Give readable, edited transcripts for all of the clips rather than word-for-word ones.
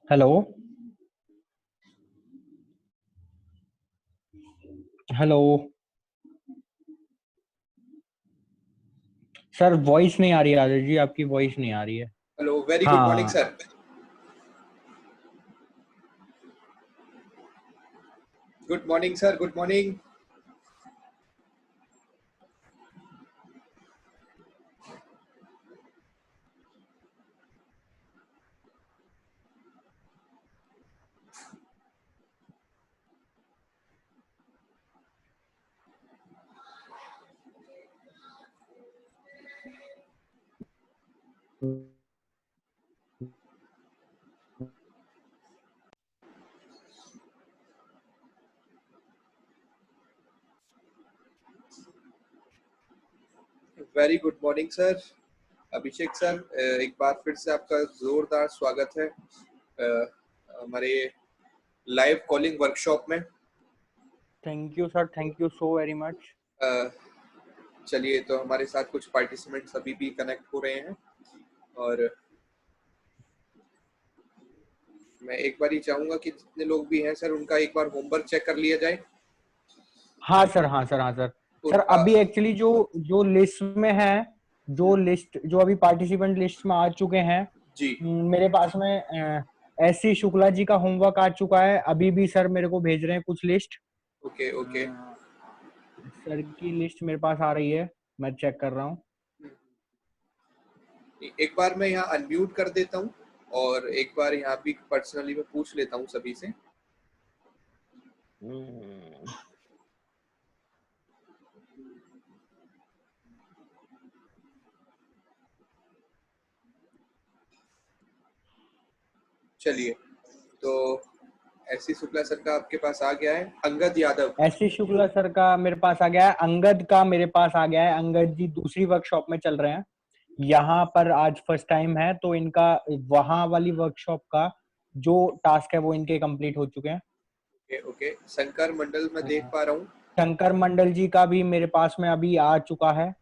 Hello. Hello. Sir voice नहीं आ रही है, आदित्य जी आपकी वॉइस नहीं आ रही है। हेलो, वेरी गुड मॉर्निंग हाँ। Sir. Good morning sir, good morning. Very good morning sir. Abhishek sir, एक बार फिर से आपका जोरदार स्वागत है हमारे लाइव कॉलिंग वर्कशॉप में। Thank you sir, thank you so very much. चलिए, तो हमारे साथ कुछ पार्टिसिपेंट्स अभी भी कनेक्ट हो रहे हैं और मैं एक बार ही चाहूंगा कि जितने लोग भी हैं सर, उनका एक बार होमवर्क चेक कर लिया जाए। हाँ सर, हाँ सर, हाँ सर। सर उनका अभी एक्चुअली जो जो लिस्ट में है, जो लिस्ट जो अभी पार्टिसिपेंट लिस्ट में आ चुके हैं, जी। मेरे पास में एस सी शुक्ला जी का होमवर्क आ चुका है। अभी भी सर मेरे को भेज रहे हैं कुछ लिस्ट। Okay okay. सर की लिस्ट मेरे पास आ रही है, मैं चेक कर रहा हूँ। एक बार मैं यहाँ अनम्यूट कर देता हूँ और एक बार यहाँ भी पर्सनली मैं पूछ लेता हूँ सभी से। चलिए, तो एससी शुक्ला सर का आपके पास आ गया है। Angad Yadav. S C Shukla sir का मेरे पास आ गया है, अंगद का मेरे पास आ गया है। अंगद जी दूसरी वर्कशॉप में चल रहे हैं, यहाँ पर आज फर्स्ट टाइम है, तो इनका वहां वाली वर्कशॉप का जो टास्क है वो इनके कंप्लीट हो चुके हैं। Okay okay. शंकर मंडल मैं देख पा रहा हूँ। शंकर मंडल जी का भी मेरे पास में अभी आ चुका है।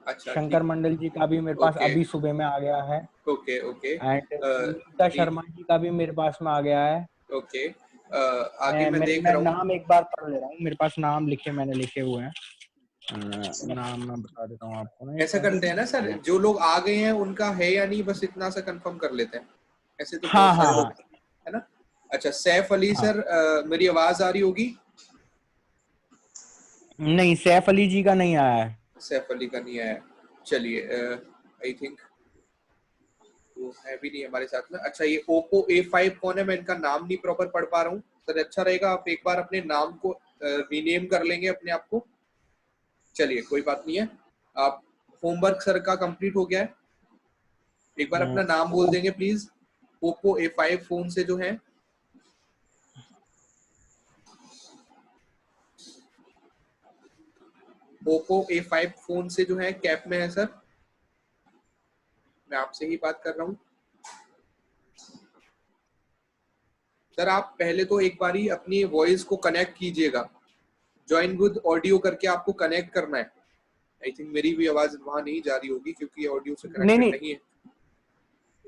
अच्छा, शंकर ठीक। मंडल जी का भी मेरे पास ओके अभी सुबह में आ गया है। Okay okay. एंड नीता ठीक। शर्मा जी का भी मेरे पास में आ गया है। ओके। आगे मैं देख मैं रहा हूँ। नाम एक बार पढ़ ले रहा हूँ, मेरे पास नाम लिखे मैंने लिखे हुए हैं। नाम मैं बता देता हूँ आपको ना एक ऐसा करते हैं ना सर, बार। जो लोग आ गए हैं उनका है या नहीं, बस इतना सा कंफर्म कर लेते हैं। ऐसे तो हाँ बहुत हाँ सारे लोग हाँ है ना। अच्छा, सैफ अली हाँ। सर, मेरी आवाज आ रही होगी। नहीं, सैफ अली जी का नहीं आया है। सैफ अली का नहीं आया। चलिए, आई थिंक वो है भी नहीं हमारे साथ में। अच्छा, ये Oppo A5 कौन है? मैं इनका नाम नहीं प्रॉपर पढ़ पा रहा हूँ सर। अच्छा रहेगा आप एक बार अपने नाम को रीनेम कर लेंगे अपने आप को। चलिए, कोई बात नहीं है। आप होमवर्क सर का कंप्लीट हो गया है। एक बार अपना नाम बोल ओ, देंगे प्लीज। Oppo A5 फोन से जो है। Oppo A5 फोन से जो है कैप में है सर। मैं आपसे ही बात कर रहा हूँ सर। आप पहले तो एक बार ही अपनी वॉइस को कनेक्ट कीजिएगा। ज्वाइन विद ऑडियो करके आपको कनेक्ट करना है। आई थिंक मेरी भी आवाज वहां नहीं जा रही होगी क्योंकि ये ऑडियो से नहीं कनेक्टेड नहीं नहीं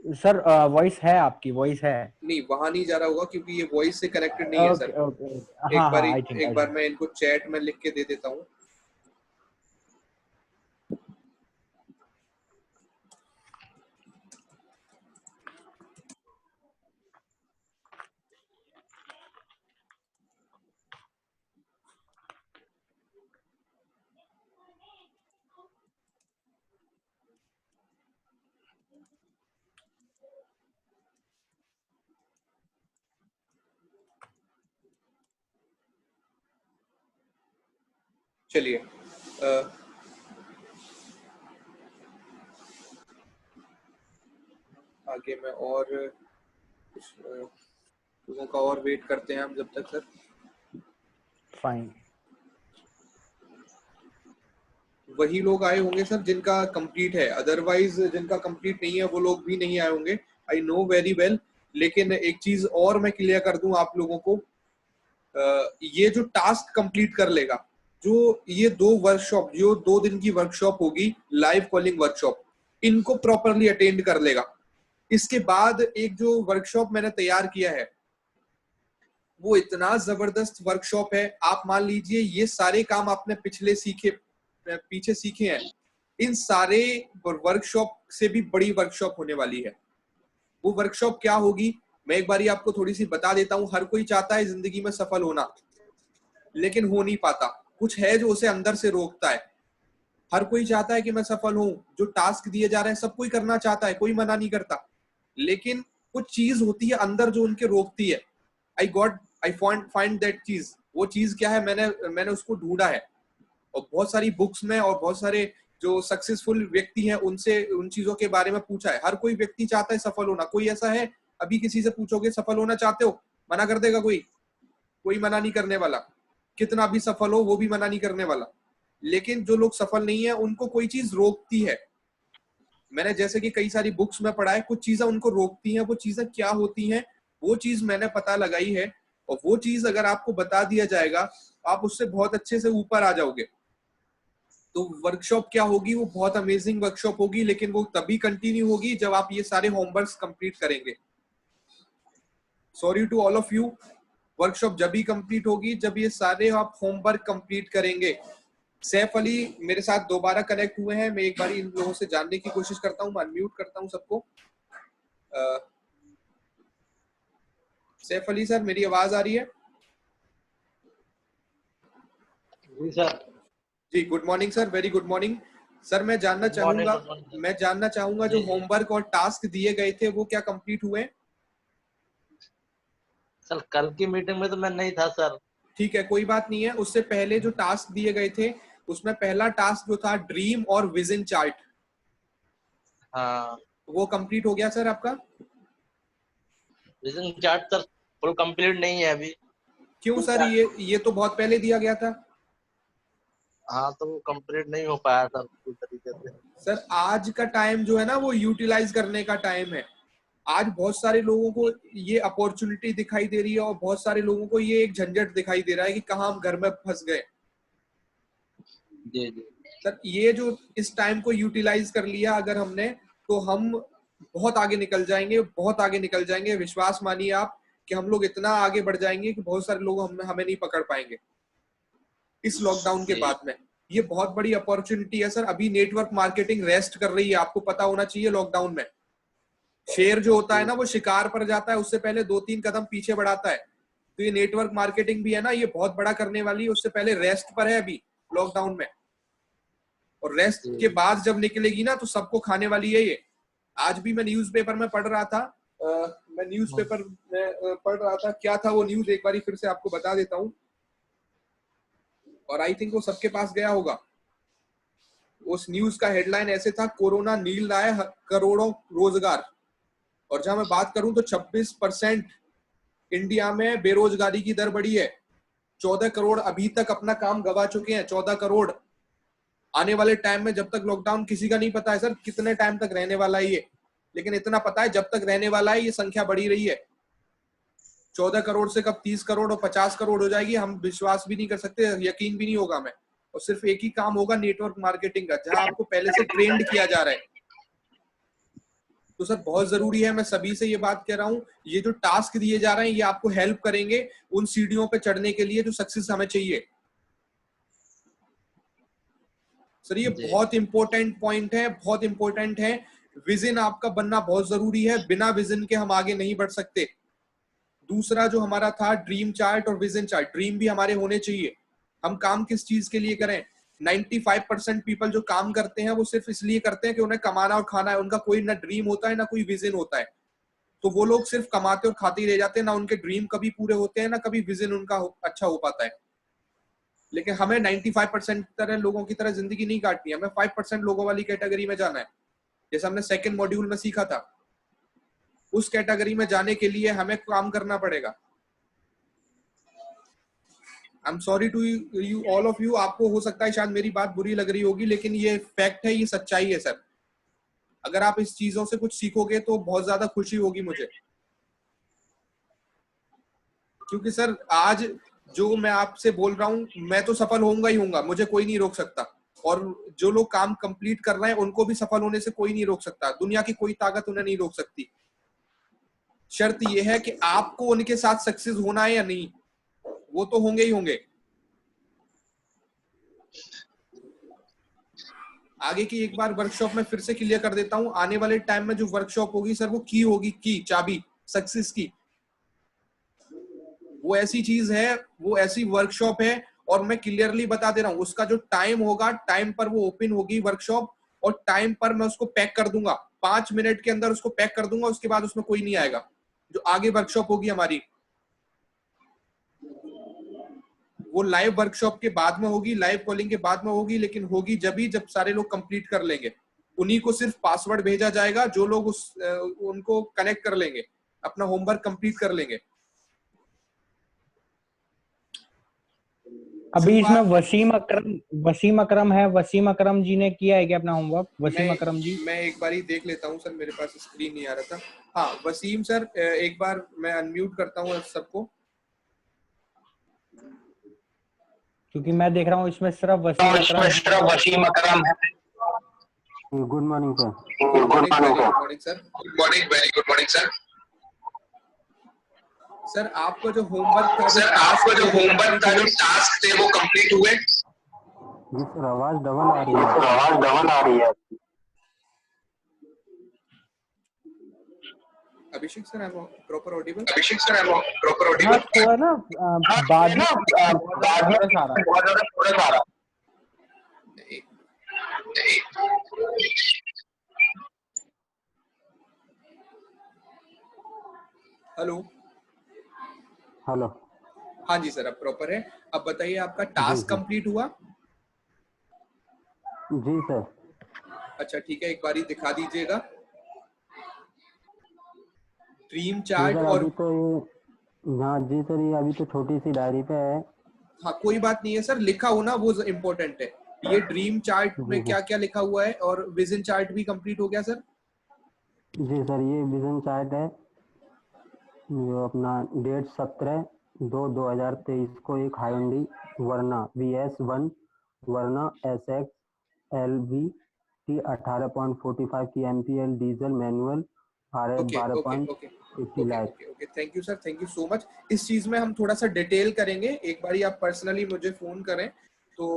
है। सर, वॉइस है, आपकी वॉइस है। नहीं, वहां नहीं जा रहा होगा क्योंकि ये वॉइस से कनेक्टेड नहीं है ओके सर। ओके। हाँ हाँ, आई थिंक एक बार मैं इनको चैट में लिख के दे देता हूँ। चलिए, आगे मैं और कुछ लोगों का और वेट करते हैं हम जब तक सर। फाइन। वही लोग आए होंगे सर जिनका कंप्लीट है, अदरवाइज जिनका कंप्लीट नहीं है वो लोग भी नहीं आए होंगे। I know very well. लेकिन एक चीज और मैं क्लियर कर दूं आप लोगों को। ये जो टास्क कंप्लीट कर लेगा, जो ये दो वर्कशॉप, जो 2 दिन की वर्कशॉप होगी, लाइव कॉलिंग वर्कशॉप, इनको प्रॉपरली अटेंड कर लेगा, इसके बाद एक जो वर्कशॉप मैंने तैयार किया है वो इतना जबरदस्त वर्कशॉप है। आप मान लीजिए ये सारे काम आपने पीछे सीखे हैं, इन सारे वर्कशॉप से भी बड़ी वर्कशॉप होने वाली है। वो वर्कशॉप क्या होगी मैं एक बारी आपको थोड़ी सी बता देता हूँ। हर कोई चाहता है जिंदगी में सफल होना, लेकिन हो नहीं पाता। कुछ है जो उसे अंदर से रोकता है। हर कोई चाहता है कि मैं सफल हूं, जो टास्क दिए जा रहे हैं सब कोई करना चाहता है, कोई मना नहीं करता, लेकिन कुछ चीज होती है अंदर जो उनके रोकती है। आई फाइंड दैट चीज। वो चीज क्या है, मैंने उसको ढूंढा है और बहुत सारी बुक्स में और बहुत सारे जो सक्सेसफुल व्यक्ति हैं उनसे उन चीजों के बारे में पूछा है। हर कोई व्यक्ति चाहता है सफल होना। कोई ऐसा है अभी किसी से पूछोगे सफल होना चाहते हो, मना कर देगा कोई? कोई मना नहीं करने वाला। कितना भी सफल हो वो भी मना नहीं करने वाला। लेकिन जो लोग सफल नहीं है उनको कोई चीज रोकती है। मैंने जैसे कि कई सारी बुक्स में पढ़ा है, कुछ चीजें उनको रोकती हैं। वो चीजें क्या होती हैं वो चीज मैंने पता लगाई है, और वो चीज अगर आपको बता दिया जाएगा आप उससे बहुत अच्छे से ऊपर आ जाओगे। तो वर्कशॉप क्या होगी, वो बहुत अमेजिंग वर्कशॉप होगी, लेकिन वो तभी कंटिन्यू होगी जब आप ये सारे होमवर्क कंप्लीट करेंगे। Sorry to all of you, workshop जब भी कंप्लीट होगी जब ये सारे आप होमवर्क कंप्लीट करेंगे। सैफ अली मेरे साथ दोबारा कनेक्ट हुए हैं, मैं एक बार इन लोगों से जानने की कोशिश करता हूँ। मैं अनम्यूट करता हूँ सबको। सैफ अली सर, मेरी आवाज आ रही है? जी सर। जी, good morning sir, very good morning sir. मैं जानना चाहूंगा जो होमवर्क और टास्क दिए गए थे वो क्या कंप्लीट हुए? सर कल की मीटिंग में तो मैं नहीं था सर। ठीक है, कोई बात नहीं है। उससे पहले जो टास्क दिए गए थे उसमें पहला टास्क जो था ड्रीम और विजन चार्ट, हाँ वो कंप्लीट हो गया सर आपका? Vision chart sir full complete नहीं है अभी। क्यों सर? ये तो बहुत पहले दिया गया था। हाँ तो वो कंप्लीट नहीं हो पाया सर पूरी तरीके से। सर आज का टाइम जो है ना वो यूटिलाइज करने का टाइम है। आज बहुत सारे लोगों को ये अपॉर्चुनिटी दिखाई दे रही है और बहुत सारे लोगों को ये एक झंझट दिखाई दे रहा है कि कहाँ हम घर में फंस गए। जी जी सर ये जो इस टाइम को यूटिलाइज कर लिया अगर हमने, तो हम बहुत आगे निकल जाएंगे, बहुत आगे निकल जाएंगे। विश्वास मानिए आप कि हम लोग इतना आगे बढ़ जाएंगे कि बहुत सारे लोग हमें नहीं पकड़ पाएंगे इस लॉकडाउन के बाद में। ये बहुत बड़ी अपॉर्चुनिटी है सर। अभी नेटवर्क मार्केटिंग रेस्ट कर रही है, आपको पता होना चाहिए। लॉकडाउन में शेर जो होता है ना वो शिकार पर जाता है, उससे पहले 2-3 कदम पीछे बढ़ाता है। तो ये नेटवर्क मार्केटिंग भी है ना, ये बहुत बड़ा करने वाली है। उससे पहले रेस्ट पर है अभी लॉकडाउन में, और रेस्ट के बाद जब निकलेगी ना तो सबको खाने वाली है ये। आज भी मैं न्यूज़पेपर में पढ़ रहा था, क्या था वो न्यूज, एक बार फिर से आपको बता देता हूँ, और आई थिंक वो सबके पास गया होगा। उस न्यूज का हेडलाइन ऐसे था, कोरोना नील रहा है करोड़ों रोजगार। और जहां मैं बात करूं तो 26% इंडिया में बेरोजगारी की दर बढ़ी है। 14 करोड़ अभी तक अपना काम गवा चुके हैं, 14 करोड़। आने वाले टाइम में, जब तक लॉकडाउन, किसी का नहीं पता है सर कितने टाइम तक रहने वाला है ये, लेकिन इतना पता है जब तक रहने वाला है ये संख्या बढ़ी रही है। 14 करोड़ से कब 30 करोड़ और 50 करोड़ हो जाएगी हम विश्वास भी नहीं कर सकते, यकीन भी नहीं होगा हमें। और सिर्फ एक ही काम होगा नेटवर्क मार्केटिंग का, जहां आपको पहले से ट्रेंड किया जा रहा है। तो सर बहुत जरूरी है, मैं सभी से ये बात कह रहा हूँ, ये जो टास्क दिए जा रहे हैं ये आपको हेल्प करेंगे उन सीढ़ियों पे चढ़ने के लिए जो सक्सेस हमें चाहिए। सर ये बहुत इंपॉर्टेंट पॉइंट है, बहुत इंपॉर्टेंट है। विजन आपका बनना बहुत जरूरी है, बिना विजन के हम आगे नहीं बढ़ सकते। दूसरा जो हमारा था ड्रीम चार्ट और विजन चार्ट, ड्रीम भी हमारे होने चाहिए। हम काम किस चीज के लिए करें? 95% पीपल जो काम करते हैं वो सिर्फ इसलिए करते हैं कि उन्हें कमाना और खाना है। उनका कोई ना ड्रीम होता है ना कोई विजन होता है। तो वो लोग सिर्फ कमाते और खाते ही रह जाते हैं, ना उनके ड्रीम कभी पूरे होते हैं ना कभी विजन उनका अच्छा हो पाता है। लेकिन हमें 95% तरह लोगों की तरह जिंदगी नहीं काटनी है, हमें 5% लोगों वाली कैटेगरी में जाना है। जैसे हमने सेकंड मॉड्यूल में सीखा था, उस कैटेगरी में जाने के लिए हमें काम करना पड़ेगा। I am sorry to you all of you, आपको हो सकता है शायद मेरी बात बुरी लग रही होगी, लेकिन ये फैक्ट है, ये सच्चाई है सर। अगर आप इस चीजों से कुछ सीखोगे तो बहुत ज्यादा खुशी होगी मुझे, क्योंकि सर आज जो मैं आपसे बोल रहा हूं मैं तो सफल होऊंगा ही होऊंगा, मुझे कोई नहीं रोक सकता। और जो लोग काम कंप्लीट कर रहे हैं उनको भी सफल होने से कोई नहीं रोक सकता। दुनिया की कोई ताकत उन्हें नहीं रोक सकती। शर्त ये है कि आपको उनके साथ सक्सेस होना है या नहीं, वो तो होंगे ही होंगे। आगे की एक बार वर्कशॉप में फिर से क्लियर कर देता हूं, आने वाले टाइम में जो वर्कशॉप होगी सर वो की होगी, की चाबी सक्सेस की। वो ऐसी चीज है, वो ऐसी वर्कशॉप है, और मैं क्लियरली बता दे रहा हूं उसका जो टाइम होगा, टाइम पर वो ओपन होगी वर्कशॉप, और टाइम पर मैं उसको पैक कर दूंगा, 5 मिनट के अंदर उसको पैक कर दूंगा, उसके बाद उसमें कोई नहीं आएगा। जो आगे वर्कशॉप होगी हमारी वो लाइव वर्कशॉप के बाद में होगी, लाइव कॉलिंग के बाद में होगी, लेकिन होगी जब सारे लोग कंप्लीट कर लेंगे। उन्हीं को सिर्फ पासवर्ड भेजा जाएगा, जो लोग उनको कनेक्ट कर लेंगे, अपना होमवर्क कंप्लीट कर लेंगे। अभी इसमें वसीम अकरम है, वसीम अकरम जी ने किया है क्या अपना होमवर्क? वसीम अकरम जी, मैं एक बार ही देख लेता हूं सर, मेरे पास स्क्रीन नहीं आ रहा था। हाँ वसीम सर, एक बार मैं अनम्यूट करता हूँ सबको, क्योंकि मैं देख रहा हूँ इसमें सिर्फ वसीम अकरम है। Good morning sir. Good morning sir. Good morning, very good morning sir. Sir आपका जो होमवर्क था, जो टास्क थे वो कंप्लीट हुए? जी सर, आवाज डबल आ रही है। Abhishek sir, I am proper audible? हाँ थोड़ा ना बाद में बहुत ज़्यादा आ रहा। हेलो। हाँ जी सर, अब प्रॉपर है। अब बताइए आपका टास्क कंप्लीट हुआ? जी सर। अच्छा ठीक है, एक बारी दिखा दीजिएगा ड्रीम चार्ट। और अभी तो ये, हाँ जी सर, ये अभी तो छोटी सी डायरी पे है। हाँ कोई बात नहीं है सर, लिखा हो ना वो इम्पोर्टेंट है। ये ड्रीम चार्ट में क्या क्या लिखा हुआ है, और विजन चार्ट भी कंप्लीट हो गया सर? जी सर, ये विजन चार्ट है, जो अपना डेट 17/2/2023 को एक हाइंडी वर्ना VS1 वर्ना SX LV की 18.45 की MPL diesel manual RS 12.50 lakh. Okay, thank you sir, thank you so much. इस चीज में हम थोड़ा सा डिटेल करेंगे, एक बार आप पर्सनली मुझे फोन करें तो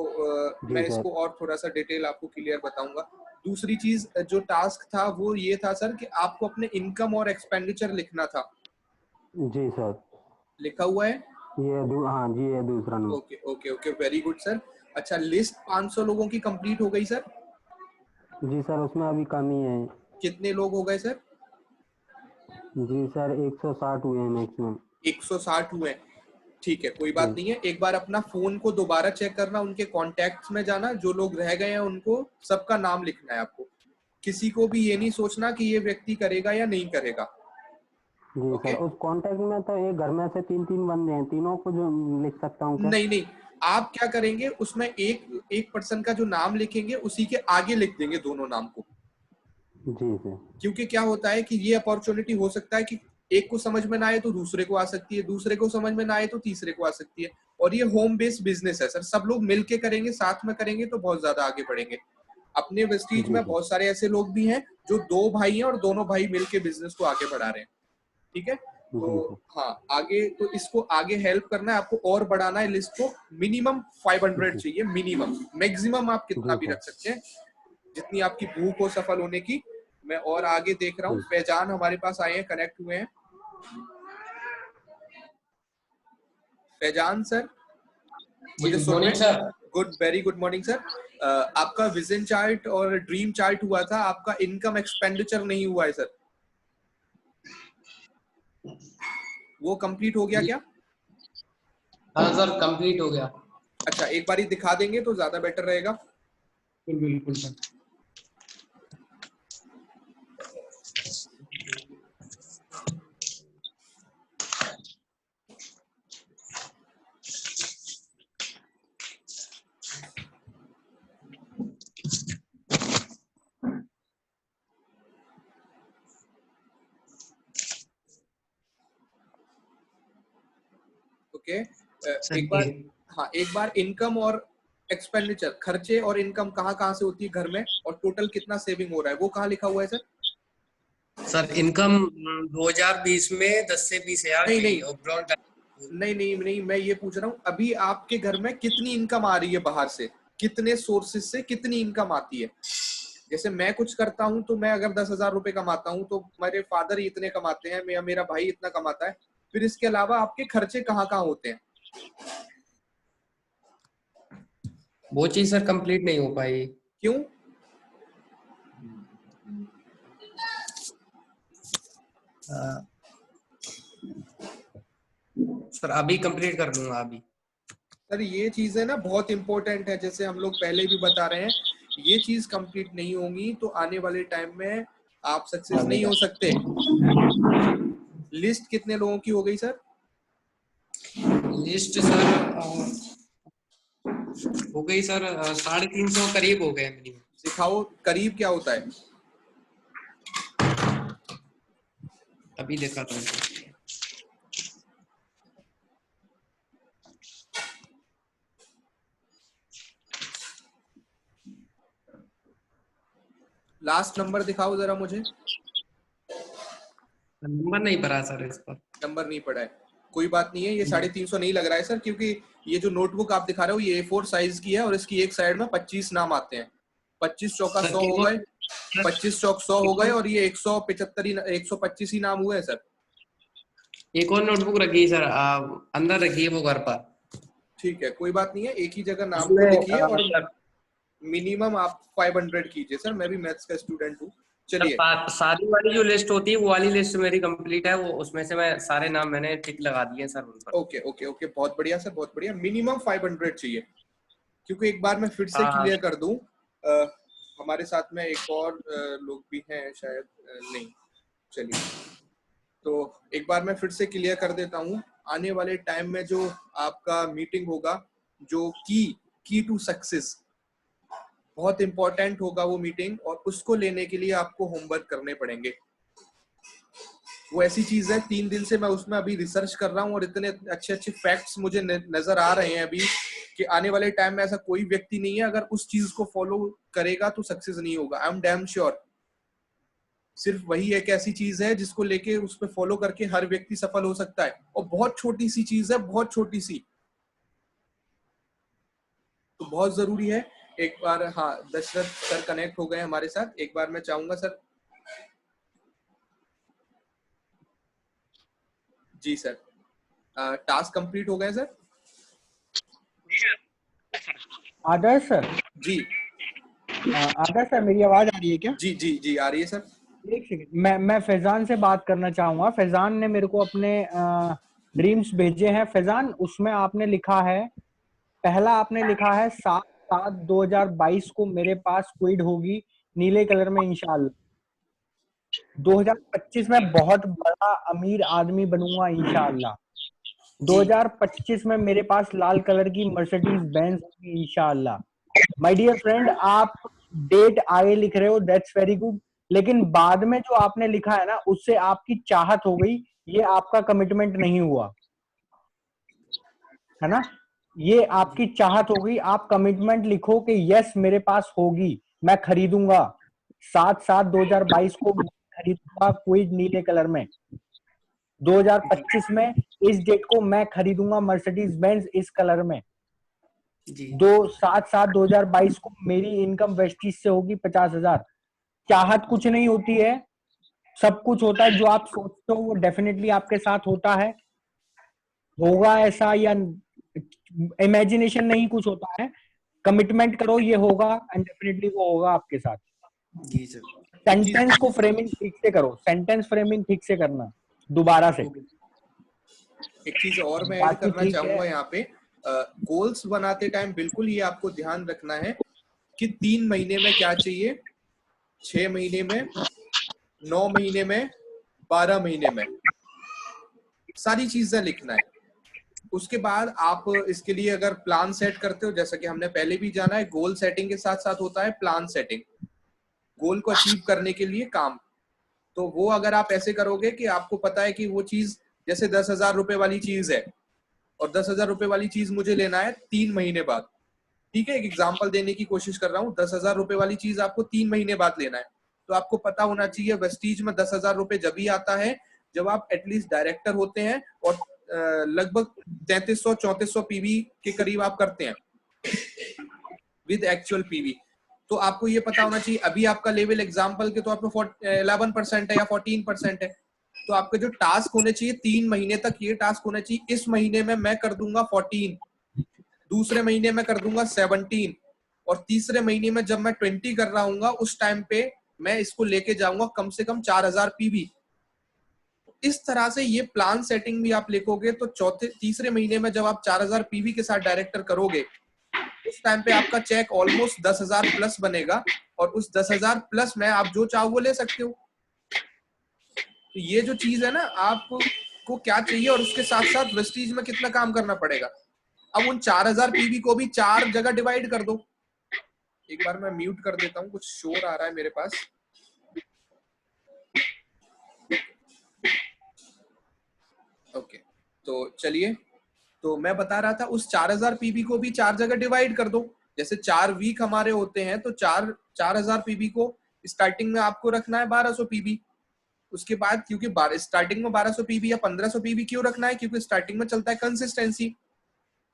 मैं इसको और थोड़ा सा डिटेल आपको क्लियर बताऊंगा। दूसरी चीज जो टास्क था वो ये था सर कि आपको अपने इनकम और एक्सपेंडिचर लिखना था। जी सर। लिखा हुआ है? हाँ जी, ये दूसरा number. Okay okay okay, very good sir. अच्छा, लिस्ट 500 लोगों की कंप्लीट हो गई सर? जी सर, उसमें अभी कमी है। कितने लोग हो गए सर? जी सर, 160 हुए हैं मैक्सिमम। 160 हुए, ठीक है, कोई बात नहीं है। एक बार अपना फोन को दोबारा चेक करना, उनके कॉन्टेक्ट्स में जाना, जो लोग रह गए हैं उनको सबका नाम लिखना है आपको। किसी को भी ये नहीं सोचना कि ये व्यक्ति करेगा या नहीं करेगा। जी सर, उस कांटेक्ट में तो एक घर में से 3-3 बंदे हैं, तीनों को जो लिख सकता हूँ क्या? नहीं, आप क्या करेंगे, उसमें एक पर्सन का जो नाम लिखेंगे उसी के आगे लिख देंगे दोनों नाम को। जी सर। क्योंकि क्या होता है कि ये अपॉर्चुनिटी हो सकता है कि एक को समझ में ना आए तो दूसरे को आ सकती है, दूसरे को समझ में ना आए तो तीसरे को आ सकती है। और ये होम बेस्ड बिजनेस है सर, सब लोग मिलके करेंगे, साथ में करेंगे तो बहुत ज्यादा आगे बढ़ेंगे। अपने वेस्टीज में बहुत सारे ऐसे लोग भी हैं जो 2 भाई हैं और दोनों भाई मिलके बिजनेस को आगे बढ़ा रहे हैं, ठीक है। तो हाँ, आगे तो इसको आगे हेल्प करना है आपको और बढ़ाना है लिस्ट को। मिनिमम 500 चाहिए, मिनिमम। मैक्सिमम आप कितना भी रख सकते हैं, जितनी आपकी भूख हो सफल होने की। मैं और आगे देख रहा हूँ, फैजान हमारे पास आए हैं, कनेक्ट हुए हैं। फैजान सर मुझे सुन रहे हैं? Good, very good morning sir. आपका विजन चार्ट और ड्रीम चार्ट हुआ था, आपका इनकम एक्सपेंडिचर नहीं हुआ है सर, वो कंप्लीट हो गया क्या? हाँ सर, कंप्लीट हो गया। अच्छा, एक बारी दिखा देंगे तो ज्यादा बेटर रहेगा। बिल्कुल सर। ओके, एक बार इनकम और एक्सपेंडिचर, खर्चे और इनकम कहाँ से होती है घर में, और टोटल कितना सेविंग हो रहा है, वो कहाँ लिखा हुआ है सर? सर इनकम 2020 में 10 से 20 हजार नहीं, थी नहीं। और ग्राउंड नहीं, मैं ये पूछ रहा हूँ अभी आपके घर में कितनी इनकम आ रही है बाहर से, कितने सोर्सेज से कितनी इनकम आती है। जैसे मैं कुछ करता हूँ तो मैं अगर 10,000 रुपए कमाता हूँ तो मेरे फादर ही इतने कमाते हैं, मेरा भाई इतना कमाता है। फिर इसके अलावा आपके खर्चे कहाँ कहाँ होते हैं? वो चीज सर कंप्लीट नहीं हो पाई। क्यों? सर अभी कंप्लीट कर दूंगा अभी। सर ये चीजें ना बहुत इंपॉर्टेंट है, जैसे हम लोग पहले भी बता रहे हैं, ये चीज कंप्लीट नहीं होगी तो आने वाले टाइम में आप सक्सेस नहीं हो सकते। लिस्ट कितने लोगों की हो गई सर? लिस्ट सर हो गई सर 350 करीब हो गए मिनिमम। सिखाओ करीब क्या होता है? अभी देखा था। लास्ट नंबर दिखाओ जरा मुझे। नंबर नहीं पड़ा सर इस पर। नंबर नहीं पड़ा है, कोई बात नहीं है। ये 350 नहीं लग रहा है सर, क्योंकि ये जो नोटबुक आप दिखा रहे हो ये A4 साइज की है और इसकी एक साइड में 25 नाम आते हैं। 25 चौका 100 हो गए, 25 चौक 100 हो गए और ये 125 ही नाम हुए हैं सर। एक और नोटबुक रखी सर अंदर रखी है वो घर पर। ठीक है, कोई बात नहीं है, एक ही जगह नाम को लिखिए और मिनिमम आप 500 कीजिए सर। मैं भी मैथ्स का स्टूडेंट हूँ। चलिए, सारी वाली जो लिस्ट होती है वो वाली लिस्ट मेरी कंप्लीट है, वो उसमें से मैं सारे नाम मैंने टिक लगा दिए सर उन पर। ओके, बहुत बढ़िया सर, बहुत बढ़िया। मिनिमम 500 चाहिए, क्योंकि एक बार मैं फिर से क्लियर कर दूं, हमारे साथ में एक और लोग भी हैं शायद, नहीं, चलिए तो एक बार मैं फिर से क्लियर कर देता हूं। आने वाले टाइम में जो आपका मीटिंग होगा, जो की टू सक्सेस, बहुत इंपॉर्टेंट होगा वो मीटिंग, और उसको लेने के लिए आपको होमवर्क करने पड़ेंगे। वो ऐसी चीज है, 3 दिन से मैं उसमें अभी रिसर्च कर रहा हूँ और इतने अच्छे अच्छे फैक्ट्स मुझे नजर आ रहे हैं अभी कि आने वाले टाइम में ऐसा कोई व्यक्ति नहीं है अगर उस चीज को फॉलो करेगा तो सक्सेस नहीं होगा। I am damn sure. सिर्फ वही एक ऐसी चीज है जिसको लेके उस पर फॉलो करके हर व्यक्ति सफल हो सकता है, और बहुत छोटी सी चीज है, बहुत छोटी सी, तो बहुत जरूरी है। एक बार, हाँ, दशरथ सर कनेक्ट हो गए हमारे साथ। एक बार मैं चाहूंगा सर। जी सर, टास्क कंप्लीट हो गए सर? आदर्श सर। जी आदर्श सर, मेरी आवाज आ रही है क्या? जी आ रही है सर। एक सेकंड, मैं फैजान से बात करना चाहूंगा। फैजान ने मेरे को अपने ड्रीम्स भेजे हैं। फैजान, उसमें आपने लिखा है, पहला आपने लिखा है 7/7/2022 को मेरे पास क्विड होगी नीले कलर में इंशाल्लाह। 2025 में बहुत बड़ा अमीर आदमी बनूंगा इंशाल्लाह। 2025 में मेरे पास लाल कलर की मर्सिडीज बेंज होगी इंशाल्लाह। माय डियर फ्रेंड, आप डेट आगे लिख रहे हो, दैट्स वेरी गुड, लेकिन बाद में जो आपने लिखा है ना, उससे आपकी चाहत हो गई, ये आपका कमिटमेंट नहीं हुआ है ना। ये आपकी चाहत हो गई। आप कमिटमेंट लिखो कि यस मेरे पास होगी, मैं खरीदूंगा 7/7/2022 को खरीदूंगा कोई नीले कलर में। 2025 में इस डेट को मैं खरीदूंगा मर्सिडीज बेंज इस कलर में। 7/7/2022 को मेरी इनकम वेस्टीज से होगी 50,000। चाहत कुछ नहीं होती है, सब कुछ होता है। जो आप सोचते हो वो डेफिनेटली आपके साथ होता है, होगा ऐसा, या इमेजिनेशन नहीं कुछ होता है। कमिटमेंट करो, ये होगा एंड डेफिनेटली वो होगा आपके साथ। जी सर। सेंटेंस को फ्रेमिंग ठीक से करो, सेंटेंस फ्रेमिंग ठीक से करना दोबारा से। एक चीज और मैं ऐड करना चाहूंगा यहाँ पे, गोल्स बनाते टाइम बिल्कुल ये आपको ध्यान रखना है कि 3 महीने में क्या चाहिए, 6 महीने में, 9 महीने में, 12 महीने में, सारी चीजें लिखना है। उसके बाद आप इसके लिए अगर प्लान सेट करते हो, जैसा कि हमने पहले भी जाना है, गोल सेटिंग के साथ साथ होता है प्लान सेटिंग, गोल को अचीव करने के लिए काम। तो वो अगर आप ऐसे करोगे कि आपको पता है कि वो चीज, जैसे 10,000 रुपए वाली चीज है और 10,000 रुपए वाली चीज मुझे लेना है 3 महीने बाद, ठीक है, एक एग्जांपल देने की कोशिश कर रहा हूँ, 10,000 रुपए वाली चीज आपको 3 महीने बाद लेना है, तो आपको पता होना चाहिए वेस्टीज में 10,000 रुपए जब ही आता है जब आप एटलीस्ट डायरेक्टर होते हैं और लगभग 3300-3400 पीवी के करीब आप करते हैं विद एक्चुअल पीवी। तो आपको ये पता होना चाहिए अभी आपका लेवल एग्जाम्पल के तौर पे 11% है या 14% है, तो आपके जो टास्क होने चाहिए 3 महीने तक ये टास्क होने चाहिए, इस महीने में मैं कर दूंगा 14, दूसरे महीने में कर दूंगा 17 और तीसरे महीने में जब मैं 20 कर रहा हूँ उस टाइम पे मैं इसको लेके जाऊंगा कम से कम 4000 पीवी। इस तरह से ये प्लान सेटिंग भी आप लिखोगे तो तीसरे महीने में जब आप 4000 पीवी के साथ डायरेक्टर करोगे उस टाइम पे आपका चेक ऑलमोस्ट 10,000 प्लस बनेगा और उस 10,000 प्लस में आप जो चाहो वो ले सकते हो। तो ये जो चीज है ना, आपको क्या चाहिए और उसके साथ साथ वेस्टीज में कितना काम करना पड़ेगा। अब उन 4000 पीवी को भी 4 जगह डिवाइड कर दो। एक बार मैं म्यूट कर देता हूँ, कुछ शोर आ रहा है मेरे पास। ओके, तो चलिए, तो मैं बता रहा था उस 4000 पीवी को भी 4 जगह डिवाइड कर दो। जैसे 4 वीक हमारे होते हैं तो 4000 पीवी को स्टार्टिंग में आपको रखना है 1200 पीवी। उसके बाद क्योंकि स्टार्टिंग में 1200 पीवी या 1500 पीवी क्यों रखना है, क्योंकि स्टार्टिंग में चलता है कंसिस्टेंसी,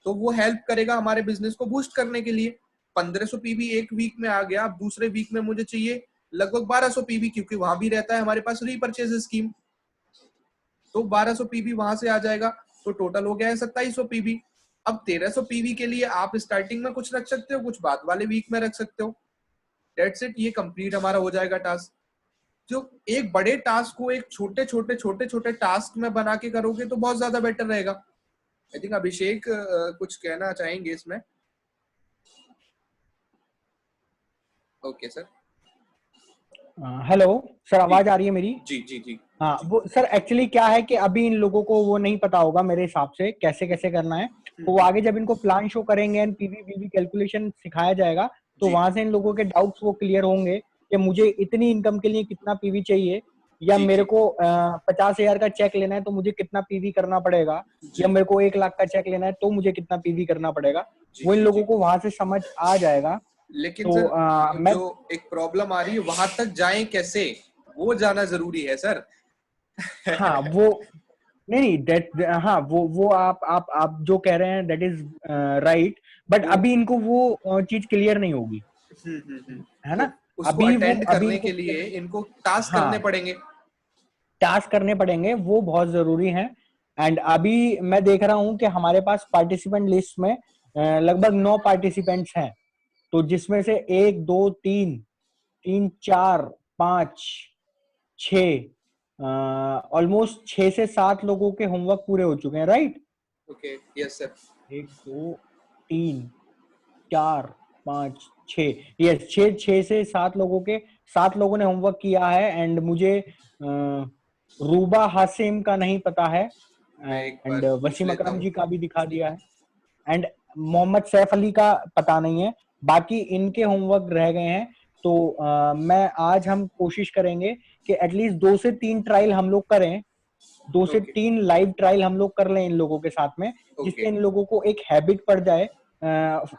तो वो हेल्प करेगा हमारे बिजनेस को बूस्ट करने के लिए। 1500 पीवी एक वीक में आ गया, अब दूसरे वीक में मुझे चाहिए लगभग 1200 पीवी, क्योंकि वहां भी रहता है हमारे पास रीपरचेज स्कीम, तो 1200 पीवी वहां से आ जाएगा, तो टोटल हो गया है 2700 पीवी। अब 1300 पीवी के लिए आप स्टार्टिंग में कुछ रख सकते हो, कुछ बाद वाले वीक में रख सकते हो। दैट्स इट, ये कंप्लीट हमारा हो जाएगा टास्क। जो एक बड़े टास्क को एक छोटे छोटे टास्क में बना के करोगे तो बहुत ज्यादा बेटर रहेगा। आई थिंक अभिषेक कुछ कहना चाहेंगे इसमें। Okay sir. हेलो सर, आवाज आ रही है मेरी? जी जी जी। हाँ, वो सर एक्चुअली क्या है कि अभी इन लोगों को वो नहीं पता होगा मेरे हिसाब से कैसे कैसे करना है, तो वो आगे जब इनको प्लान शो करेंगे एंड पीवी पीवी कैलकुलेशन सिखाया जाएगा तो वहां से इन लोगों के डाउट्स वो क्लियर होंगे कि मुझे इतनी इनकम के लिए कितना पीवी चाहिए, या जी, मेरे जी। को 50,000 का चेक लेना है तो मुझे कितना पीवी करना पड़ेगा, जी। या मेरे को 1 लाख का चेक लेना है तो मुझे कितना पीवी करना पड़ेगा, जी वो इन जी लोगों जी। को वहां से समझ आ जाएगा। लेकिन तो सर मैं जो एक प्रॉब्लम आ रही है वहां तक जाएं कैसे, वो जाना जरूरी है सर। हाँ वो नहीं नहीं दैट हाँ वो आप जो कह रहे हैं दैट इज राइट, बट वो अभी इनको वो चीज क्लियर नहीं होगी, है तो ना? उसको अटेंड अभी करने इनको के लिए इनको टास्क करने हाँ पड़ेंगे। टास्क करने पड़ेंगे, वो बहुत जरूरी है। एंड अभी मैं देख रहा हूँ कि हमारे पास पार्टिसिपेंट लिस्ट में लगभग 9 पार्टिसिपेंट्स हैं, तो जिसमें से 1 2 3 3 4 5 6 ऑलमोस्ट 6 से 7 लोगों के होमवर्क पूरे हो चुके हैं, right? Okay, yes sir. 1 2 3 4 5 6, yes, 6 से 7 लोगों के 7 लोगों ने होमवर्क किया है। एंड मुझे रूबा हासिम का नहीं पता है, मैं एक एंड बार पूछ वसीम लेता अकरम हूँ। जी का भी दिखा दिया है, एंड मोहम्मद सैफ अली का पता नहीं है। बाकी इनके होमवर्क रह गए हैं, तो मैं आज हम कोशिश करेंगे कि एटलीस्ट 2 से 3 ट्रायल हम लोग करें, 2 से 3 लाइव ट्रायल हम लोग कर लें इन लोगों के साथ में, ओके जिससे इन लोगों को एक हैबिट पड़ जाए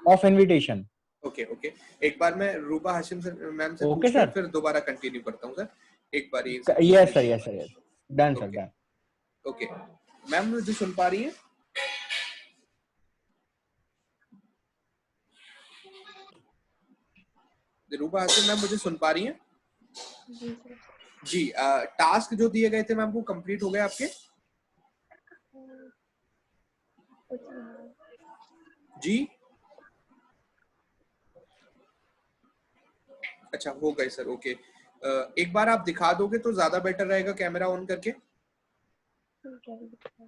ऑफ इनविटेशन। Okay okay. एक बार मैं रूबा हाशिम सर मैम से ओके पूछ कर सर, फिर दोबारा कंटिन्यू करता हूँ सर। एक बार ये इनसे पूछ यस सर, लीजिए एक यस सर, यस, डन बार। Sir, okay done. Okay. Ma'am मुझे सुन पा रही है? रूबा हाशिम मैम मुझे सुन पा रही हैं? जी सर। जी। टास्क जो दिए गए थे मैम वो कंप्लीट हो गए आपके? कुछ नहीं। जी, अच्छा हो गए सर। ओके, एक बार आप दिखा दोगे तो ज्यादा बेटर रहेगा कैमरा ऑन करके। ठीक है।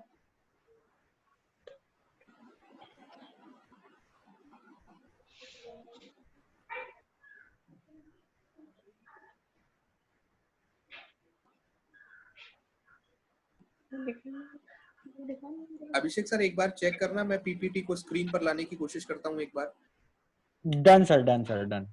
अभिषेक सर एक बार चेक करना, मैं पीपीटी को स्क्रीन पर लाने की कोशिश करता हूँ एक बार। Done sir, done sir, done.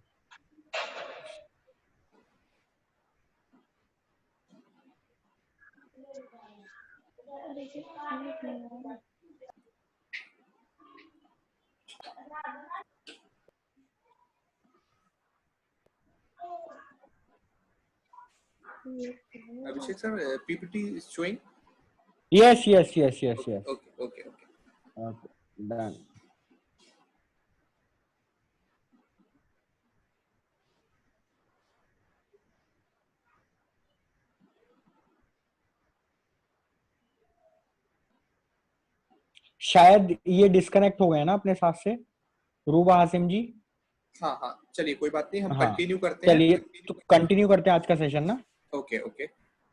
Abhishek sir, PPT is showing. Yes. Okay. Okay, done. शायद ये डिस्कनेक्ट हो गया ना अपने साथ से, रूबा हासिम जी। हाँ, चलिए कोई बात नहीं, हम हाँ, कंटिन्यू करते हैं। चलिए तो कंटिन्यू करते हैं आज का सेशन ना। ओके।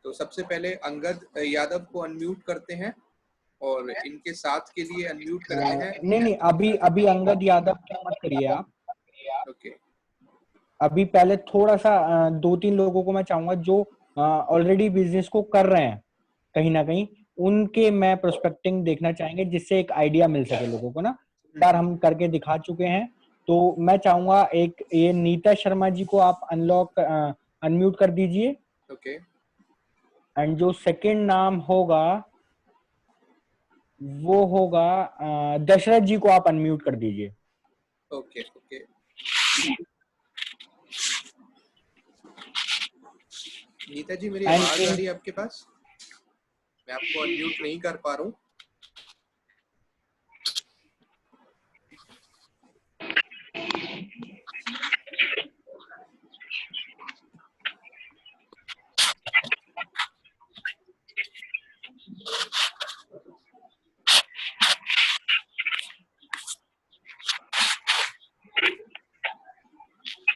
तो सबसे पहले अंगद यादव को अनम्यूट करते हैं और इनके साथ के लिए अनम्यूट करते हैं। नहीं, अभी अंगद यादव क्या मत करिए आप। ओके। अभी पहले थोड़ा सा 2-3 लोगों को मैं चाहूंगा जो ऑलरेडी बिजनेस को कर रहे हैं कहीं ना कहीं, उनके मैं प्रोस्पेक्टिंग देखना चाहेंगे, जिससे एक आइडिया मिल सके लोगों को ना। बार हम करके दिखा चुके हैं, तो मैं चाहूंगा एक ये नीता शर्मा जी को आप अनम्यूट कर दीजिए। ओके। एंड जो सेकंड नाम होगा वो होगा दशरथ जी को आप अनम्यूट कर दीजिए। ओके। नीता जी मेरी आवाज आ रही है आपके पास? मैं आपको अनम्यूट नहीं कर पा रहा हूँ।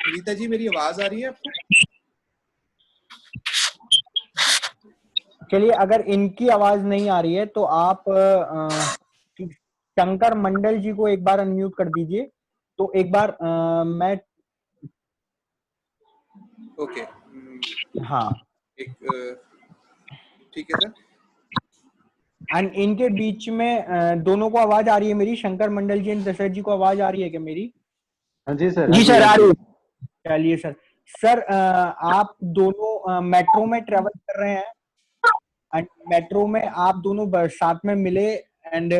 नीता जी मेरी आवाज आ रही है आपको? चलिए, अगर इनकी आवाज नहीं आ रही है तो आप शंकर मंडल जी को एक बार अनम्यूट कर दीजिए। तो एक बार मैं ओके। हाँ, एक ठीक है सर। एंड इनके बीच में दोनों को आवाज आ रही है मेरी? शंकर मंडल जी एंड दशरथ जी को आवाज आ रही है क्या मेरी? जी सर, आ रही है। चलिए सर, आप दोनों मेट्रो में ट्रेवल कर रहे हैं एंड मेट्रो में आप दोनों साथ में मिले। एंड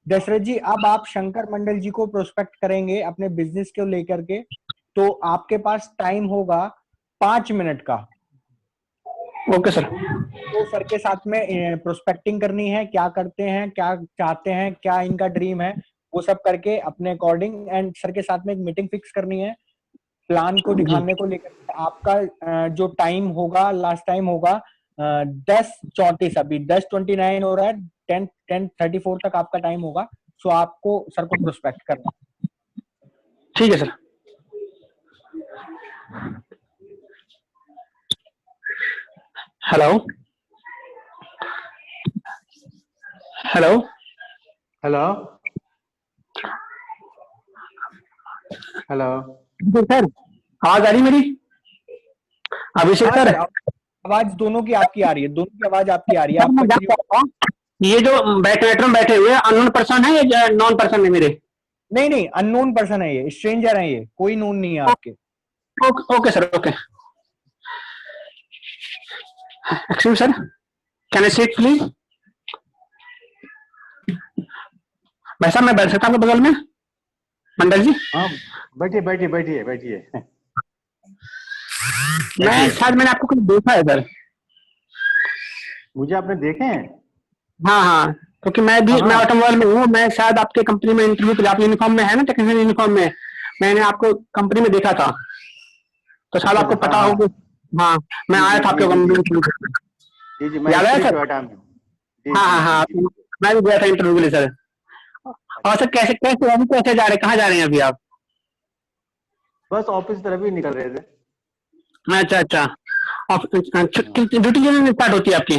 दशरथ जी, अब आप शंकर मंडल जी को प्रोस्पेक्ट करेंगे अपने बिजनेस को लेकर के, तो आपके पास टाइम होगा 5 मिनट का। Okay sir. तो सर के साथ में प्रोस्पेक्टिंग करनी है, क्या करते हैं, क्या चाहते हैं, क्या इनका ड्रीम है, वो सब करके अपने अकॉर्डिंग, एंड सर के साथ में एक मीटिंग फिक्स करनी है प्लान को दिखाने को लेकर। आपका जो टाइम होगा, लास्ट टाइम होगा 10:34, अभी 10:29 हो रहा है, 10:34 तक आपका टाइम होगा। सो आपको सर को प्रोस्पेक्ट करना। ठीक है sir. Hello hello hello hello sir, आवाज आ रही मेरी? अभिषेक सर, आवाज दोनों की आपकी आ रही है, दोनों की आवाज आपकी आ रही है। आप ये जो मेट्रो में बैठे हुए अननोन पर्सन है या नॉन पर्सन है मेरे? नहीं, अननोन पर्सन है, ये स्ट्रेंजर है, ये कोई नोन नहीं है आपके। Okay sir, okay. Excuse sir, can I sit please? भाई साहब, मैं बैठ सकता हूँ बगल में? मंडल जी, हाँ, बैठिए। मैंने आपको कहीं देखा है सर। मुझे आपने देखे हैं? हाँ, क्योंकि मैं ऑटोमोबाइल में हूँ। मैं शायद आपके कंपनी में इंटरव्यू पे, आप यूनिफॉर्म में है ना, टेक्निकल यूनिफॉर्म में, मैंने आपको कंपनी में देखा था, तो शायद आपको पता होगा। हाँ, मैं आया था आपके कंपनी में। जी, मैं याद है सर? हाँ, मैं भी गया था इंटरव्यू के लिए सर। और सर कैसे जा रहे, कहाँ जा रहे हैं अभी आप? बस ऑफिस तरफ ही निकल रहे थे। अच्छा। ड्यूटी कितने स्टार्ट होती है आपकी?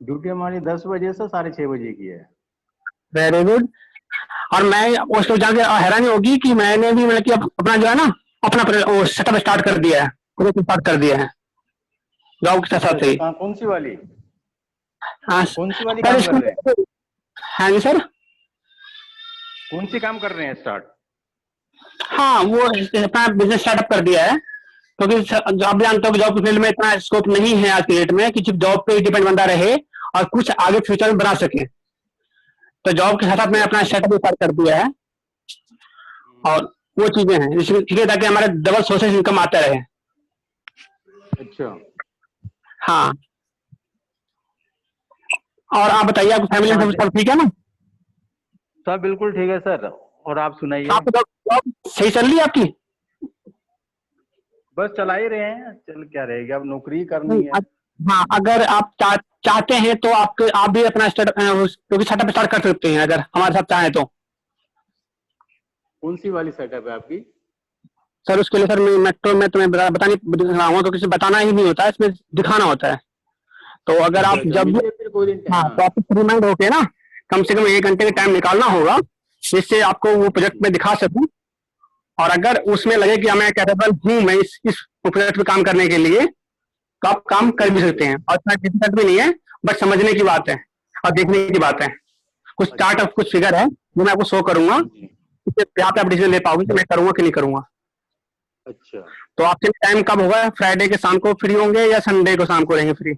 ड्यूटी हमारी 10 बजे से 6:30 बजे की है। Very good. और मैं उसको जाके हैरानी होगी कि मैंने भी मतलब कि अपना जो है ना, अपना सेटअप स्टार्ट कर दिया है जॉब के साथ ही। कौन सी वाली? हाँ, कौन सी वाली काम कर रहे हैं? हाँ जी सर, कौन सी काम कर रहे हैं स्टार्ट? हाँ, वो अपना बिजनेस स्टार्टअप कर दिया है, क्योंकि आप जानते हो कि जॉब की फील्ड में इतना स्कोप नहीं है आज के डेट में कि जॉब पे डिपेंड बंदा रहे और कुछ आगे फ्यूचर में बना सके। तो जॉब के साथ मैंने अपना सेटअप स्टार्ट कर दिया है, और वो चीजें हैं इसलिए, ठीक है, ताकि हमारे डबल सोर्सेज इनकम आते रहे। अच्छा। हाँ, और आप बताइए, आपकी फैमिली में सब ठीक है ना? सब बिल्कुल ठीक है सर। और आप सुनाइए। आपकी जॉब सही चल रही है आपकी? बस चला ही रहे हैं, चल क्या रहेगी, अब नौकरी करनी है। हाँ, अगर आप चाहते हैं तो आप भी अपना सेटअप स्टार्ट कर सकते हैं, अगर हमारे साथ चाहें तो। कौन सी वाली सेटअप है आपकी? सर उसके लिए सर मैं तुम्हें बताने रहा हूँ, तो किसी बताना ही नहीं होता है, इसमें दिखाना होता है। तो अगर आप जब भी, हाँ, तो आपको फ्री माइंड होके ना कम से कम 1 घंटे का टाइम निकालना होगा, जिससे आपको वो प्रोजेक्ट में दिखा सकूं। और अगर उसमें लगे कि मैं कैपेबल हूँ, मैं इस प्रोजेक्ट पे काम करने के लिए, तो आप काम कर भी सकते हैं। और इतना डिफिकल्ट भी नहीं है, बट समझने की बात है और देखने की बात है। कुछ चार्ट और कुछ फिगर है जो मैं आपको शो करूंगा, यहाँ पे आप डिसीजन ले पाओगे कि मैं करूंगा कि नहीं करूंगा। अच्छा, तो आपके टाइम कब होगा? फ्राइडे के शाम को फ्री होंगे या संडे को शाम को रहेंगे फ्री?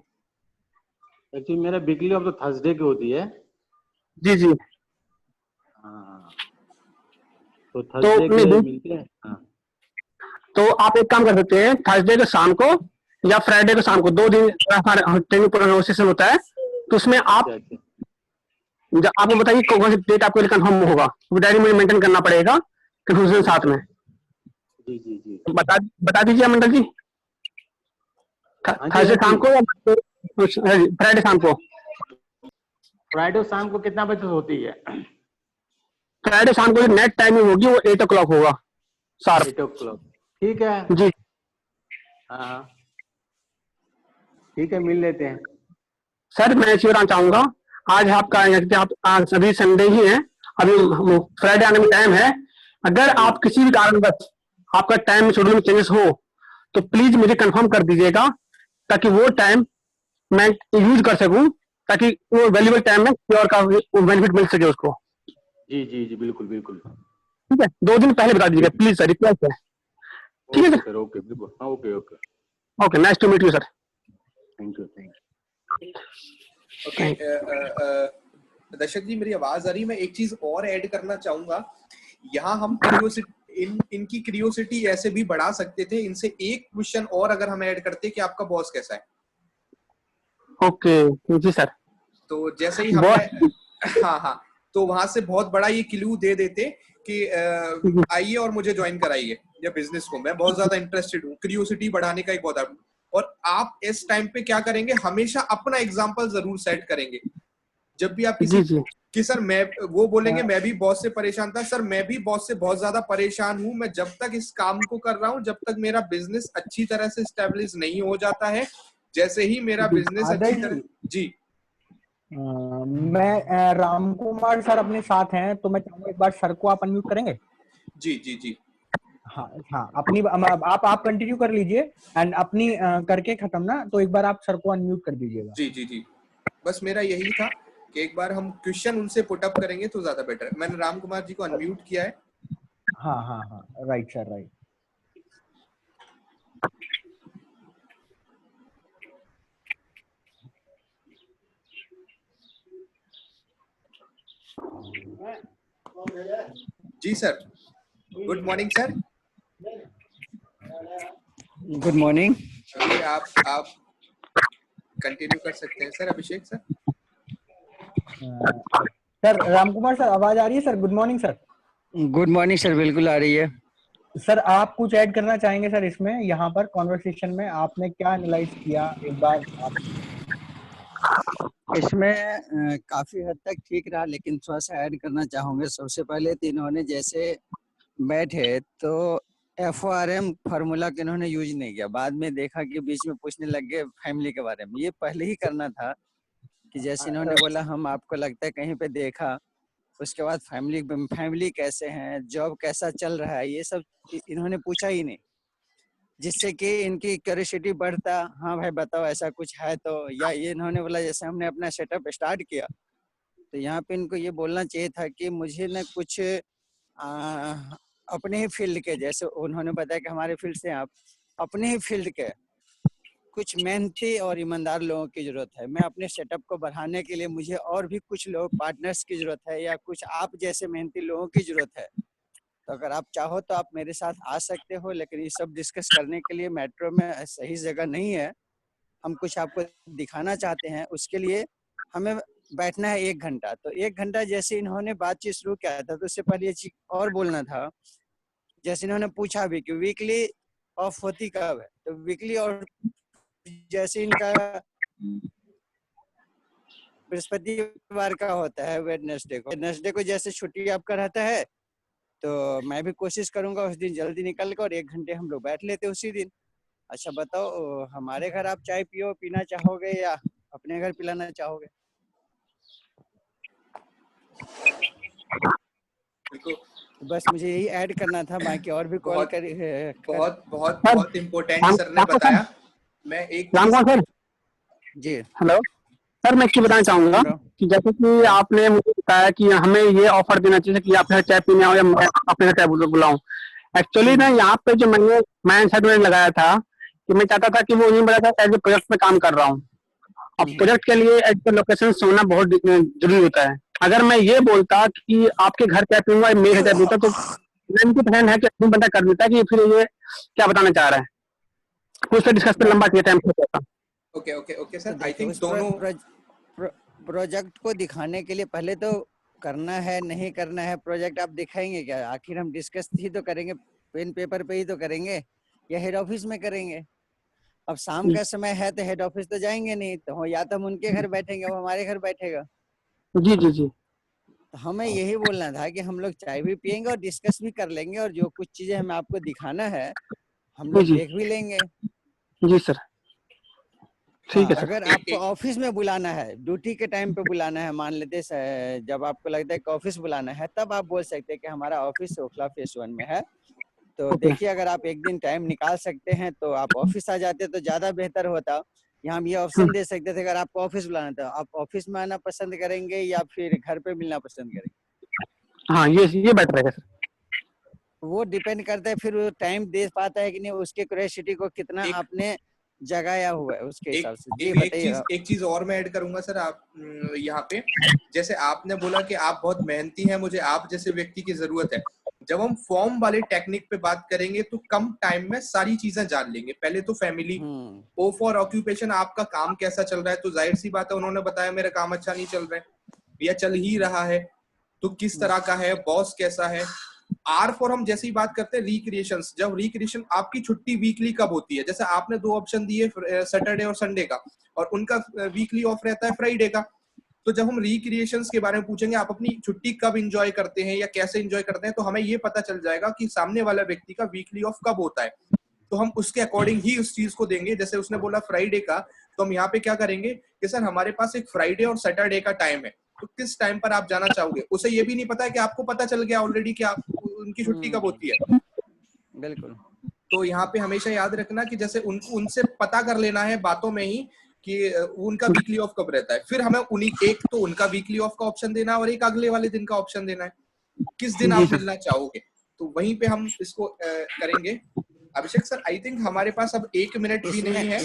एक्चुअली मेरा वीकली ऑफ तो थर्सडे की होती है। जी जी। हाँ, तो थर्सडे के मिलते हैं। हाँ, तो आप एक काम कर सकते हैं, थर्सडे को शाम को या फ्राइडे को शाम को, 2 दिन ट्रेनिंग प्रोसेशन होता है। तो उसमें आप आपको बताइए कौन सी डेट आपके लिए कंफर्म होगा, वो डायरी मुझे मेंटेन करना पड़ेगा कंफ्यूजन साथ में। जी जी जी, बता दीजिए मंडल जी, थर्सडे शाम को या फ्राइडे शाम को? फ्राइडे शाम को कितना बजे होती है? फ्राइडे शाम को नेट टाइमिंग होगी वो 8 o'clock होगा, शार्प। 8 o'clock, ठीक है जी। हाँ ठीक है, मिल लेते हैं। सर मैं बताना चाहूंगा, आज आपका आज अभी संडे ही है, अभी फ्राइडे आने में टाइम है। अगर आप किसी भी कारणवश आपका टाइम शेड्यूल में चेंजेस हो तो प्लीज मुझे कंफर्म कर दीजिएगा, ताकि वो टाइम मैं यूज कर सकूं, ताकि वो वैल्यूबल टाइम में प्योर का बेनिफिट मिल सके उसको। जी जी जी, बिल्कुल बिल्कुल। ठीक है, 2 दिन पहले बता दीजिएगा प्लीज सर, रिक्वेस्ट है। ठीक है सर, ओके बिल्कुल। हाँ, okay okay okay, nice to meet you sir. Thank you. Okay, दर्शक जी मेरी आवाज आ रही है? मैं एक चीज और ऐड करना चाहूंगा। यहाँ हम इनकी क्यूरियोसिटी ऐसे भी बढ़ा सकते थे। इनसे एक क्वेश्चन और अगर हम ऐड करते कि आपका बॉस कैसा है। ओके जी सर। तो जैसे ही हमें हाँ, तो वहां से बहुत बड़ा ये क्लू दे देते कि आइए और मुझे ज्वाइन कराइए या बिजनेस को, मैं बहुत ज्यादा इंटरेस्टेड हूँ। क्यूरियोसिटी बढ़ाने का एक बहुत। और आप इस टाइम पे क्या करेंगे, हमेशा अपना एग्जाम्पल जरूर सेट करेंगे। जब भी आप किसी कि सर मैं, वो बोलेंगे मैं भी बॉस से परेशान था, सर मैं भी बॉस से बहुत ज्यादा परेशान हूँ। मैं जब तक इस काम को कर रहा हूँ, जब तक मेरा बिजनेस अच्छी तरह से स्टेब्लिश नहीं हो जाता है, जैसे ही मेरा बिजनेस अच्छी तरह। जी, मैं राम कुमार सर अपने साथ हैं, तो मैं चाहूंगा एक बार सर को आप अनम्यूट करेंगे। जी जी जी। हाँ, अपनी आप कंटिन्यू कर लीजिए एंड अपनी करके खत्म ना, तो एक बार आप सर को अनम्यूट कर दीजिएगा। जी जी जी, बस मेरा यही था कि एक बार हम क्वेश्चन उनसे पुट अप करेंगे तो ज्यादा बेटर है। मैंने राम कुमार जी को अनम्यूट किया है। हाँ, राइट सर, राइट। जी sir, good morning sir. Good morning. आप कंटिन्यू कर सकते हैं sir. Abhishek sir. Sir Ram Kumar sir आवाज आ रही है sir? Good morning sir. Good morning sir, बिल्कुल आ रही है। सर आप कुछ ऐड करना चाहेंगे सर इसमें, यहाँ पर कॉन्वर्सेशन में आपने क्या एनालाइज किया एक बार आप? इसमें काफी हद तक ठीक रहा, लेकिन थोड़ा सा ऐड करना चाहूंगे। सबसे पहले तो इन्होंने जैसे बैठे तो FORM फार्मूला के इन्होंने यूज नहीं किया। बाद में देखा कि बीच में पूछने लग गए फैमिली के बारे में। ये पहले ही करना था कि जैसे इन्होंने बोला हम आपको लगता है कहीं पे देखा, उसके बाद फैमिली कैसे हैं, जॉब कैसा चल रहा है, ये सब इन्होंने पूछा ही नहीं, जिससे कि इनकी क्यूरियोसिटी बढ़ता। हाँ भाई बताओ ऐसा कुछ है तो। या ये इन्होंने बोला जैसे हमने अपना सेटअप स्टार्ट किया, तो यहाँ पे इनको ये बोलना चाहिए था कि मुझे न कुछ अपने ही फील्ड के, जैसे उन्होंने बताया कि हमारे फील्ड से आप, अपने ही फील्ड के कुछ मेहनती और ईमानदार लोगों की जरूरत है। मैं अपने सेटअप को बढ़ाने के लिए मुझे और भी कुछ लोग पार्टनर्स की जरूरत है, या कुछ आप जैसे मेहनती लोगों की जरूरत है। तो अगर आप चाहो तो आप मेरे साथ आ सकते हो, लेकिन ये सब डिस्कस करने के लिए मेट्रो में सही जगह नहीं है। हम कुछ आपको दिखाना चाहते हैं, उसके लिए हमें बैठना है 1 घंटा। तो 1 घंटा जैसे इन्होंने बातचीत शुरू किया था, तो उससे पहले ये चीज और बोलना था। जैसे इन्होंने पूछा भी कि वीकली ऑफ होती कब है, तो वीकली और जैसे इनका बृहस्पतिवार का होता है वेडनेसडे को जैसे छुट्टी आपका रहता है, तो मैं भी कोशिश करूंगा उस दिन जल्दी निकल कर और 1 घंटे हम लोग बैठ लेते उसी दिन। अच्छा बताओ, हमारे घर आप चाय पीना चाहोगे या अपने घर पिलाना चाहोगे? बस मुझे यही ऐड करना था, बाकी और भी कॉल बहुत इम्पोर्टेंट सर ने बताया। मैं एक सर जी हेलो सर, मैं इसकी बताना चाहूंगा कि जैसे कि आपने मुझे बताया कि हमें ये ऑफर देना चाहिए कि आप चाय पीने आओ या मैं अपने घर चाय बुलाऊं। एक्चुअली ना यहाँ पे जो मैं साइड में लगाया था कि मैं चाहता था कि वो नहीं बताया था एज ए प्रोजेक्ट में काम कर रहा हूँ। अब प्रोजेक्ट के लिए एज ए लोकेशन होना बहुत जरूरी होता है। अगर मैं ये बोलता कि आपके घर चाय पीऊंगा मेरे घर चाय पीता, तो 90% है कि अपनी बंदा कर देता कि फिर ये क्या बताना चाह रहा है, उससे डिस्कस पे लंबा टाइम होता। ओके सर, आई थिंक दोनों प्रोजेक्ट को दिखाने के लिए पहले तो करना है नहीं करना है प्रोजेक्ट आप दिखाएंगे क्या? आखिर हम डिस्कस ही तो करेंगे, पेन पेपर पे ही तो करेंगे या हेड ऑफिस में करेंगे? अब शाम का समय है तो हेड ऑफिस तो जाएंगे नहीं, तो या तो हम उनके घर बैठेंगे, वो हमारे घर बैठेगा। जी जी जी, तो हमें यही बोलना था कि हम लोग चाय भी पियेंगे और डिस्कस भी कर लेंगे, और जो कुछ चीजें हमें आपको दिखाना है हम लोग देख भी लेंगे। जी सर, ठीक है सर। अगर आपको ऑफिस में बुलाना है, ड्यूटी के टाइम पे बुलाना है, मान लेते जब आपको लगता है कि ऑफिस बुलाना है, तब आप बोल सकते हैं कि हमारा ऑफिस ओखला फेस 1 में है। तो देखिए अगर आप एक दिन टाइम निकाल सकते हैं तो आप ऑफिस आ जाते तो ज्यादा बेहतर होता। यहाँ हम ये ऑप्शन दे सकते थे, अगर आपको ऑफिस बुलाना था आप ऑफिस में आना पसंद करेंगे या फिर घर पे मिलना पसंद करेंगे? हाँ ये बेटर है सर। वो डिपेंड करता है फिर वो टाइम दे पाता है कि नहीं, उसके क्यूरियोसिटी को कितना आपने जगाया हुआ है उसके हिसाब से। जी बताइए। एक चीज और मैं ऐड करूंगा सर, आप यहाँ पे जैसे आपने बोला कि आप बहुत मेहनती हैं, मुझे आप जैसे व्यक्ति की जरूरत है। जब हम फॉर्म वाले टेक्निक पे बात करेंगे तो कम टाइम में सारी चीजें जान लेंगे। पहले तो फैमिली, ओ फॉर ऑक्यूपेशन, आपका काम कैसा चल रहा है, तो जाहिर सी बात है उन्होंने बताया मेरा काम अच्छा नहीं चल रहा है या चल ही रहा है, तो किस तरह का है, बॉस कैसा है। आर फॉर हम जैसे ही बात करते हैं रिक्रिएशंस, जब रिक्रिएशन आपकी छुट्टी वीकली कब होती है, जैसे आपने 2 ऑप्शन दिए सैटरडे और संडे का, और उनका वीकली ऑफ रहता है फ्राइडे का। तो जब हम रिक्रिएशंस के बारे में पूछेंगे आप अपनी छुट्टी कब एंजॉय करते हैं या कैसे एंजॉय करते हैं, तो हमें ये पता चल जाएगा कि सामने वाला व्यक्ति का वीकली ऑफ कब होता है। तो हम उसके अकॉर्डिंग ही उस चीज को देंगे। जैसे उसने बोला फ्राइडे का, तो हम यहाँ पे क्या करेंगे कि सर हमारे पास एक फ्राइडे और सैटरडे का टाइम है, तो किस टाइम पर आप जाना चाहोगे। उसे ये भी नहीं पता है कि आपको पता चल गया ऑलरेडी कि आप उनकी छुट्टी कब होती है। बिल्कुल। तो यहाँ पे हमेशा याद रखना कि जैसे उनसे पता कर लेना है बातों में ही कि उनका वीकली ऑफ कब रहता है। फिर हमें उन्हीं एक तो उनका वीकली ऑफ का ऑप्शन देना है और एक अगले वाले दिन का ऑप्शन देना है, किस दिन आप मिलना चाहोगे। तो वहीं पे हम इसको करेंगे। अभिषेक सर, आई थिंक हमारे पास अब 1 मिनट भी नहीं है।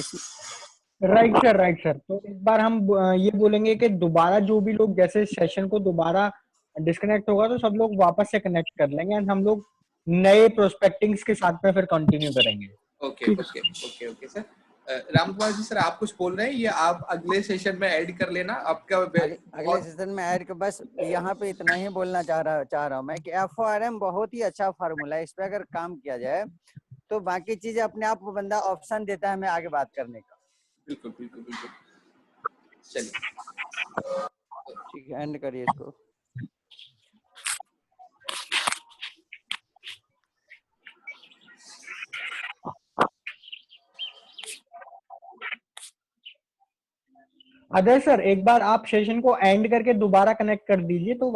Right sir. तो इस बार हम ये बोलेंगे कि दोबारा जो भी लोग जैसे सेशन को दोबारा डिस्कनेक्ट होगा तो सब लोग वापस से कनेक्ट कर लेंगे एंड हम लोग नए प्रोस्पेक्टिंग्स के साथ में फिर कंटिन्यू करेंगे। Okay sir. Ramkumar ji sir, आप कुछ बोल रहे हैं या आप अगले सेशन में ऐड कर लेना आपका? अगले सेशन में ऐड कर, बस यहाँ पे इतना ही बोलना चाह रहा हूँ मैं कि FORM बहुत ही अच्छा फार्मूला है। इस पे अगर काम किया जाए तो बाकी चीजें अपने आप को बंदा ऑप्शन देता है हमें आगे बात करने का। बिल्कुल। चलिए ठीक है, एंड करिए इसको। अदर सर, एक बार आप सेशन को एंड करके दोबारा कनेक्ट कर दीजिए तो